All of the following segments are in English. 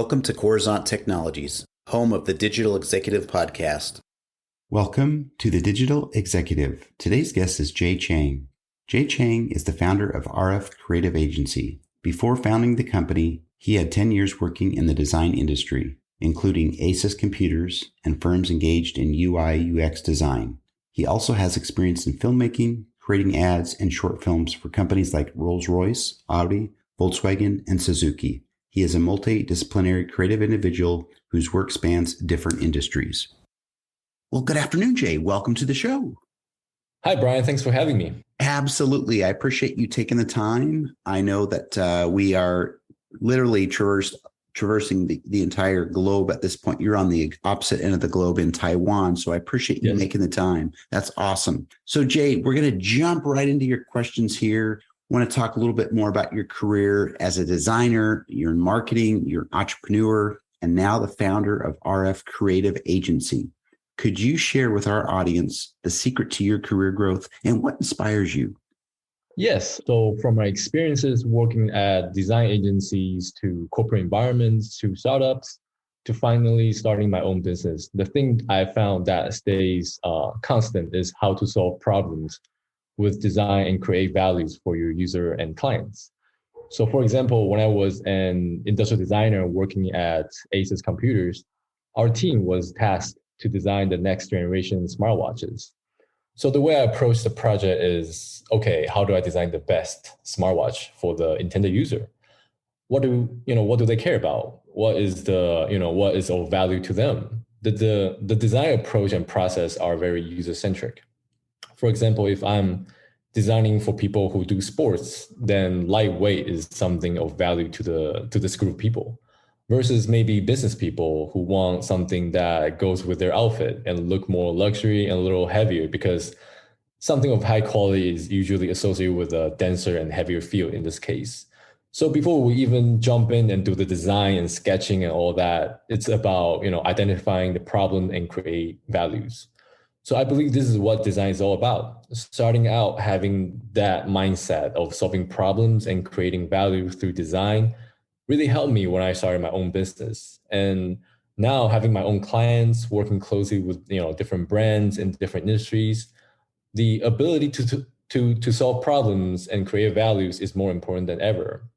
Welcome to Coruzant Technologies, home of the Digital Executive Podcast. Welcome to the Digital Executive. Today's guest is Jay Chang. Jay Chang is the founder of RF Creative Agency. Before founding the company, he had 10 years working in the design industry, including Asus Computers and firms engaged in UI/UX design. He also has experience in filmmaking, creating ads and short films for companies like Rolls-Royce, Audi, Volkswagen, and Suzuki. He is a multidisciplinary creative individual whose work spans different industries. Well, good afternoon, Jay. Welcome to the show. Hi, Brian. Thanks for having me. Absolutely. I appreciate you taking the time. I know that we are literally traversing the entire globe at this point. You're on the opposite end of the globe in Taiwan, so I appreciate you making the time. That's awesome. So, Jay, we're going to jump right into your questions here. I want to talk a little bit more about your career as a designer. You're in marketing, you're an entrepreneur, and now the founder of RF Creative Agency. Could you share with our audience the secret to your career growth and what inspires you? Yes. So from my experiences working at design agencies to corporate environments to startups to finally starting my own business, the thing I found that stays constant is how to solve problems with design and create values for your user and clients. So for example, when I was an industrial designer working at Asus Computers, our team was tasked to design the next generation smartwatches. So the way I approach the project is, okay, how do I design the best smartwatch for the intended user? What do they care about? What is of value to them? The design approach and process are very user-centric. For example, if I'm designing for people who do sports, then lightweight is something of value to this group of people, versus maybe business people who want something that goes with their outfit and look more luxury and a little heavier, because something of high quality is usually associated with a denser and heavier feel in this case. So before we even jump in and do the design and sketching and all that, it's about identifying the problem and create values. So I believe this is what design is all about. Starting out having that mindset of solving problems and creating value through design really helped me when I started my own business. And now having my own clients, working closely with different brands in different industries, the ability to solve problems and create values is more important than ever.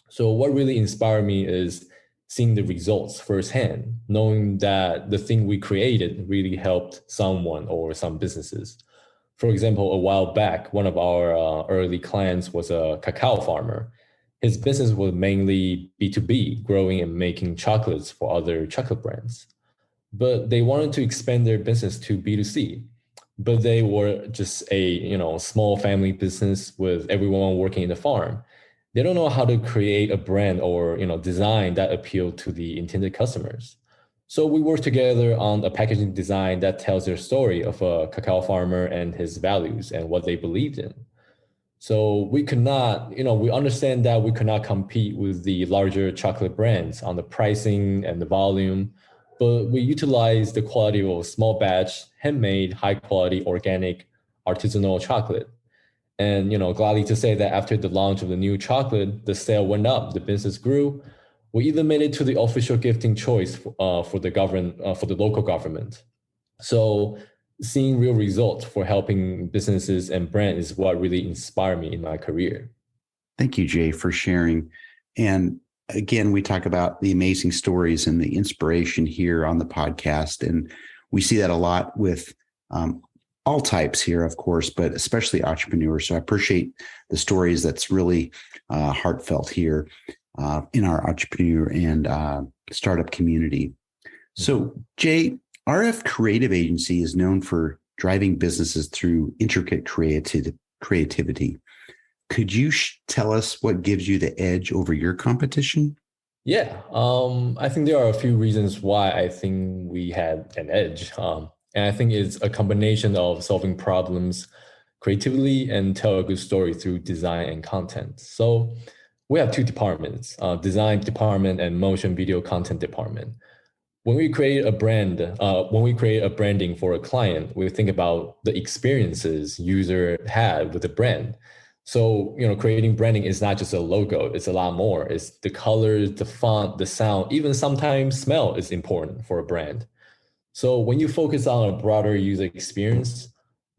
So what really inspired me is seeing the results firsthand, knowing that the thing we created really helped someone or some businesses. For example, a while back, one of our early clients was a cacao farmer. His business was mainly B2B, growing and making chocolates for other chocolate brands. But they wanted to expand their business to B2C. But they were just a small family business with everyone working in the farm. They don't know how to create a brand or design that appeal to the intended customers. So we worked together on a packaging design that tells their story of a cacao farmer and his values and what they believed in. So we could not, we understand that we could not compete with the larger chocolate brands on the pricing and the volume, but we utilized the quality of a small batch, handmade, high quality, organic, artisanal chocolate. And, gladly to say that after the launch of the new chocolate, the sale went up, the business grew. We even made it to the official gifting choice for the local government. So seeing real results for helping businesses and brands is what really inspired me in my career. Thank you, Jay, for sharing. And again, we talk about the amazing stories and the inspiration here on the podcast. And we see that a lot with all types here, of course, but especially entrepreneurs. So I appreciate the stories that's really heartfelt here in our entrepreneur and startup community. So, Jay, RF Creative Agency is known for driving businesses through intricate creativity. Could you tell us what gives you the edge over your competition? Yeah, I think there are a few reasons why I think we had an edge. And I think it's a combination of solving problems creatively and tell a good story through design and content. So we have two departments, design department and motion video content department. When we create a branding for a client, we think about the experiences user had with the brand. So, creating branding is not just a logo, it's a lot more. It's the colors, the font, the sound, even sometimes smell is important for a brand. So when you focus on a broader user experience,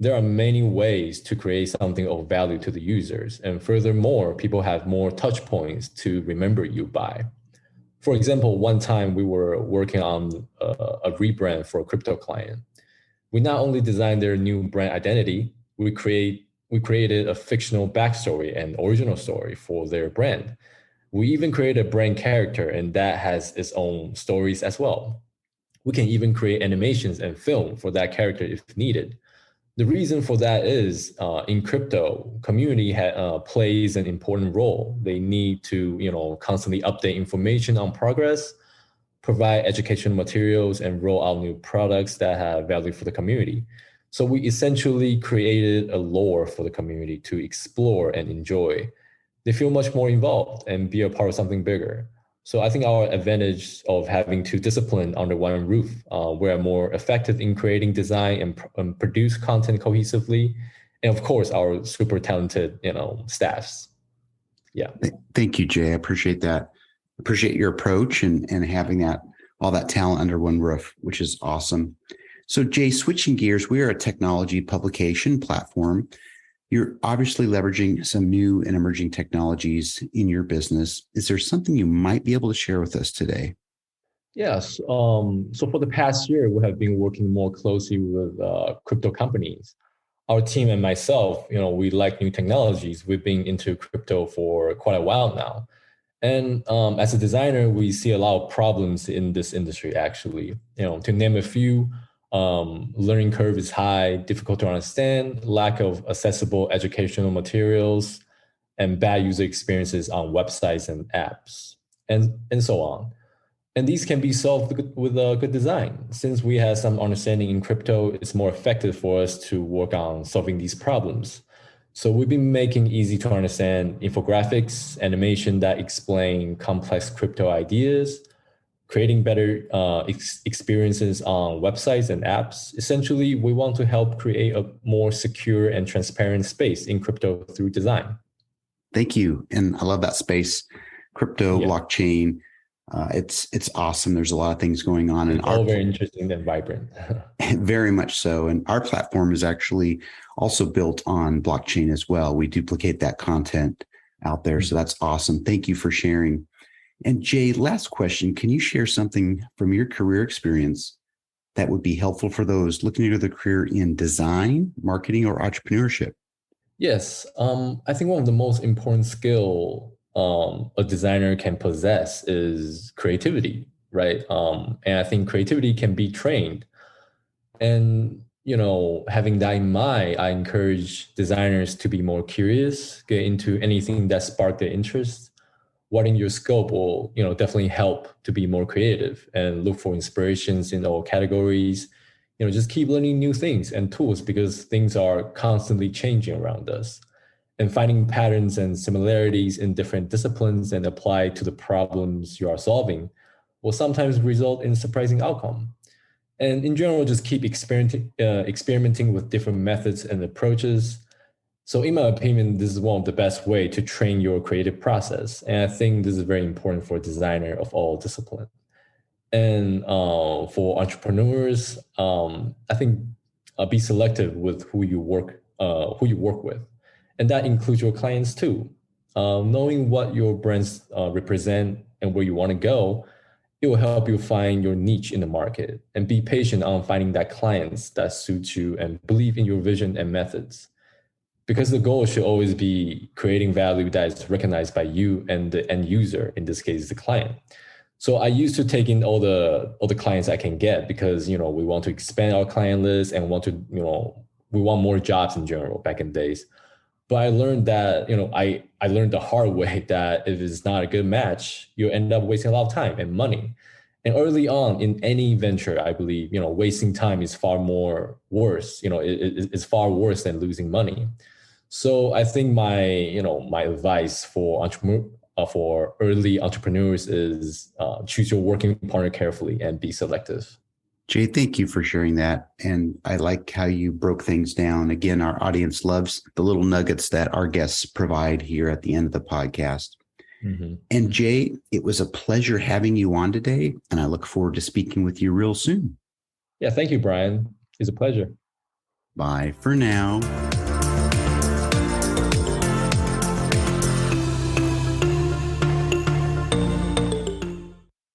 there are many ways to create something of value to the users. And furthermore, people have more touch points to remember you by. For example, one time we were working on a rebrand for a crypto client. We not only designed their new brand identity, we created a fictional backstory and original story for their brand. We even created a brand character, and that has its own stories as well. We can even create animations and film for that character if needed. The reason for that is in crypto, community plays an important role. They need to, constantly update information on progress, provide educational materials, and roll out new products that have value for the community. So we essentially created a lore for the community to explore and enjoy. They feel much more involved and be a part of something bigger. So I think our advantage of having two disciplines under one roof, we're more effective in creating design and produce content cohesively, and of course our super talented, staffs. Yeah. Thank you, Jay. I appreciate that. Appreciate your approach and having all that talent under one roof, which is awesome. So, Jay, switching gears, we are a technology publication platform. You're obviously leveraging some new and emerging technologies in your business. Is there something you might be able to share with us today? Yes. So for the past year, we have been working more closely with crypto companies. Our team and myself, we like new technologies. We've been into crypto for quite a while now. And as a designer, we see a lot of problems in this industry, actually. To name a few, learning curve is high, difficult to understand, lack of accessible educational materials, and bad user experiences on websites and apps, and so on. And these can be solved with a good design. Since we have some understanding in crypto, it's more effective for us to work on solving these problems. So we've been making easy to understand infographics, animation that explain complex crypto ideas, creating better experiences on websites and apps. Essentially, we want to help create a more secure and transparent space in crypto through design. Thank you. And I love that space, crypto, blockchain. It's awesome. There's a lot of things going on. It's all very interesting and vibrant. Very much so. And our platform is actually also built on blockchain as well. We duplicate that content out there. So that's awesome. Thank you for sharing. And Jay, last question. Can you share something from your career experience that would be helpful for those looking into their career in design, marketing, or entrepreneurship? Yes. I think one of the most important skill a designer can possess is creativity, right? And I think creativity can be trained. And, having that in mind, I encourage designers to be more curious, get into anything that sparked their interest. Widen your scope will, definitely help to be more creative and look for inspirations in all categories. Just keep learning new things and tools because things are constantly changing around us. And finding patterns and similarities in different disciplines and apply to the problems you are solving will sometimes result in surprising outcome. And in general, just keep experimenting with different methods and approaches. So in my opinion, this is one of the best way to train your creative process. And I think this is very important for a designer of all disciplines. And for entrepreneurs, I think be selective with who you work with. And that includes your clients too. Knowing what your brands represent and where you want to go, it will help you find your niche in the market and be patient on finding that clients that suit you and believe in your vision and methods. Because the goal should always be creating value that is recognized by you and the end user, in this case, the client. So I used to take in all the clients I can get because, we want to expand our client list and we want more jobs in general back in days. But I learned that, I learned the hard way that if it's not a good match, you'll end up wasting a lot of time and money. And early on in any venture, I believe, wasting time is far more worse. It's far worse than losing money. So I think my advice for early entrepreneurs is choose your working partner carefully and be selective. Jay, thank you for sharing that. And I like how you broke things down. Again, our audience loves the little nuggets that our guests provide here at the end of the podcast. Mm-hmm. And Jay, it was a pleasure having you on today, and I look forward to speaking with you real soon. Yeah, thank you, Brian. It's a pleasure. Bye for now.